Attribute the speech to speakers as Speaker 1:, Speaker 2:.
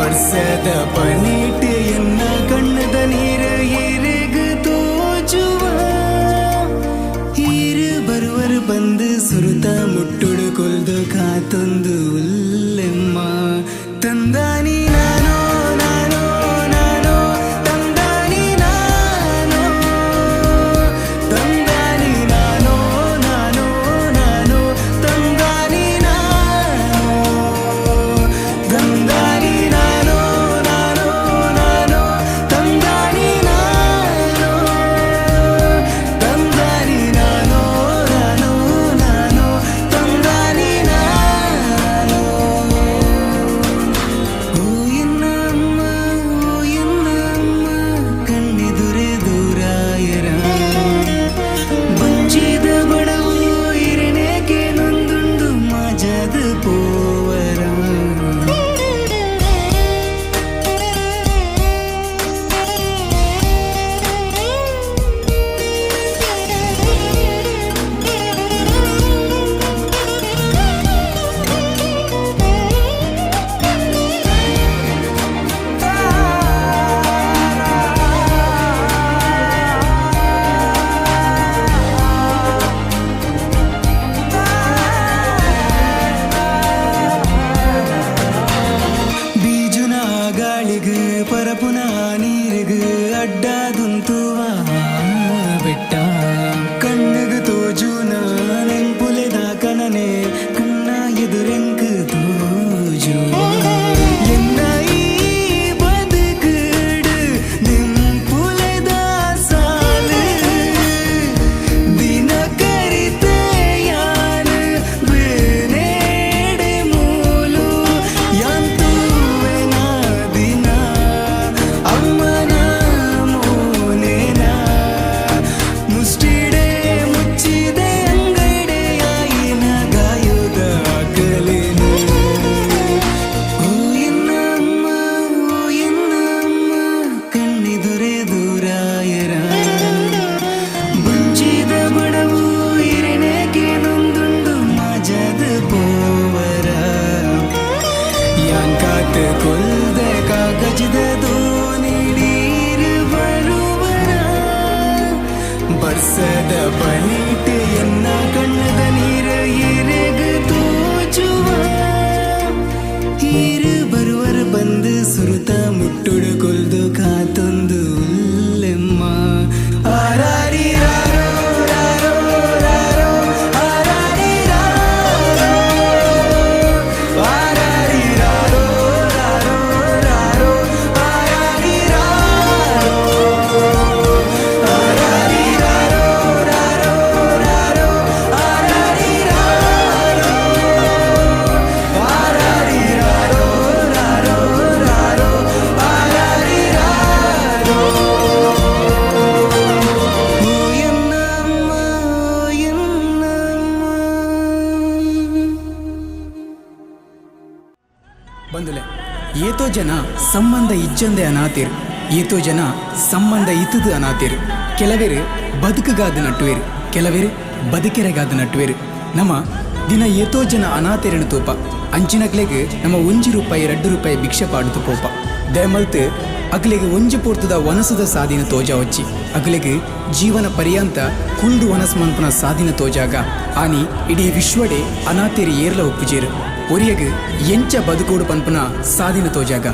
Speaker 1: ಬರ್ಸದ ಪನೀಟ್ ಎನ್ನ ಕಣ್ಣದ ನೀರ ಎರೆಗು ತೋಜುವ ಹೀರು ಬರುವರು ಬಂದು ಸುರುತ ಮುಟ್ಟುಡು ಕೊಲ್ದು ಕಾತೊಂದು ಉಲ್ಲೆಮ್ಮ ತಂದಾನಿ ನಾನೋ ನಾನೋ ನಾನೋ ತಂದಾನಿ ನಾನೋ ತಂದಾನಿ ನಾನೋ ನಾನೋ ನಾನೋ ತಂದಾನಿ ನಾನೋ ತಂದಾನಿ ನಾನೋ ನಾನೋ ನಾನೋ ತಂದಾನಿ ನಾನೋ ತಂದಾನಿ ನಾನೋ ನಾನೋ ನಾನೋ ತಂದಾನಿ ನಾನೋ ಓ ಎನ್ನಮ್ಮ ಕಣ್ಣೆದುರೆ ದೂರಾಯರ ಬಚ್ಚಿದ ಬಡವು ಇರನೇಕೆ ನೊಂದುಂಡು ಮಜದ ಪೋವರ ಬೀಜುನ ಗಾಳಿಗೆ ಪರಪುನ ನೀರಿಗೆ ಅಡ್ಡಾದುಂತುವ ಬೆಟ್ಟ ಕಣ್ಣಿಗೆ ತೋಜುನ ನೆಂಪುಲೆದ ಕನನೆ ಕಣ್ಣ ಎದುರೆಂಕ್ ತೋಜುವ ಎನ್ನ ಈ ಬದುಕುಡು ನೆಂಪುಲೆದ ಸಾಲು ದಿನ ಕರಿತೆ ಯಾನು ಬೇನೇಡೆ ಮೂಲು ಯಾಂತುವೆನ ದಿನ ಅಮ್ಮನ ಮೋನೆನ ಮುಷ್ಟಿಡೆ ಮುಚ್ಚಿದೆ ಅಂಗಡೆಯಾಯಿನ ಗಾಯದ ಕಲೆನು ಓ ಎನ್ನಮ್ಮ ಕಣ್ಣೆದುರೆ ದೂರಾಯರ ಬಚ್ಚಿದ ಬಡವು ಇರನೇಕೆ ನೊಂದುಂಡು ಮಜದ ಪೋವರ ಯಾಂಕಾತ ಕೊಲ್ದೆ ಕಾಗಜದ ದೋಣಿ ನೀರು ಬರುವರ ಬರ್ಸದ ಪನೀಟ್ ಎನ್ನ ಕಣ್ಣದ ನೀರ ಎರೆಗು ತೋಜುವ ಹೀರು ಬರುವರ ಬಂದು ಸುರುತ ಮುಟ್ಟುಡು ಕೊಲ್ದು ಕಾತೊಂದು ಉಲ್ಲೆಮ್ಮ ಆರಾರಿ ರಾರೋ ರಾರೋ ರಾರೋ ಆರಾರಿ ರಾರೋ ಆರಾರಿ ರಾರೋ ರಾರೋ ರಾರೋ ಆರಾರಿ ರಾರೋ ಆರಾರಿ ರಾರೋ ರಾರೋ ರಾರೋ ಆರಾರಿ ರಾರೋ ಆರಾರಿ ರಾರೋ ರಾರೋ ರಾರೋ ಆರಾರಿ ರಾರೋ ಓ ಎನ್ನಮ್ಮ ಬಂದುಲೆ ಏತೋ ಜನ ಸಂಬಂಧ ಇಜ್ಜಂದೆ ಅನಾತಿರು ಏತೋ ಜನ ಸಂಬಂಧ ಇತ್ತದು ಅನಾತಿರು ಕೆಲವೇರು ಬದುಕುಗಾದ ನಟ್ಟುವೇರು ಕೆಲವೇರು ಬದುಕೆರೆಗಾದ ನಟ್ಟುವೇರು ನಮ್ಮ ದಿನ ಏತೋ ಜನ ಅನಾಥೇರನು ತೋಪ ಅಂಚಿನಕ್ಲೆಗೆ ನಮ್ಮ ₹1 ₹2 ಭಿಕ್ಷೆ ಪಾಡುತ್ತು ಪೋಪ ದಯಮಲ್ತು ಅಕ್ಲೆಗೆ ಒಂಜಿ ಪೋರ್ತದ ವನಸದ ಸಾಧಿನ ತೋಜ వచ్చి ಅಕ್ಲೆಗೆ ಜೀವನ ಪರ್ಯಂತ ಕುಂದು ವನಸ್ ಮನ್ಪುನ ಸಾಧಿನ ತೋಜಾಗ ಆನಿ ಇಡೀ ವಿಶ್ವಡೆ ಅನಾಥೇರಿ ಏರ್ಲ ಒಪ್ಪುಜೇರು ಒರಿಯಗೆ ಎಂಚ ಬದುಕೋಡು ಪನ್ಪುನ ಸಾಧಿನ ತೋಜಾಗ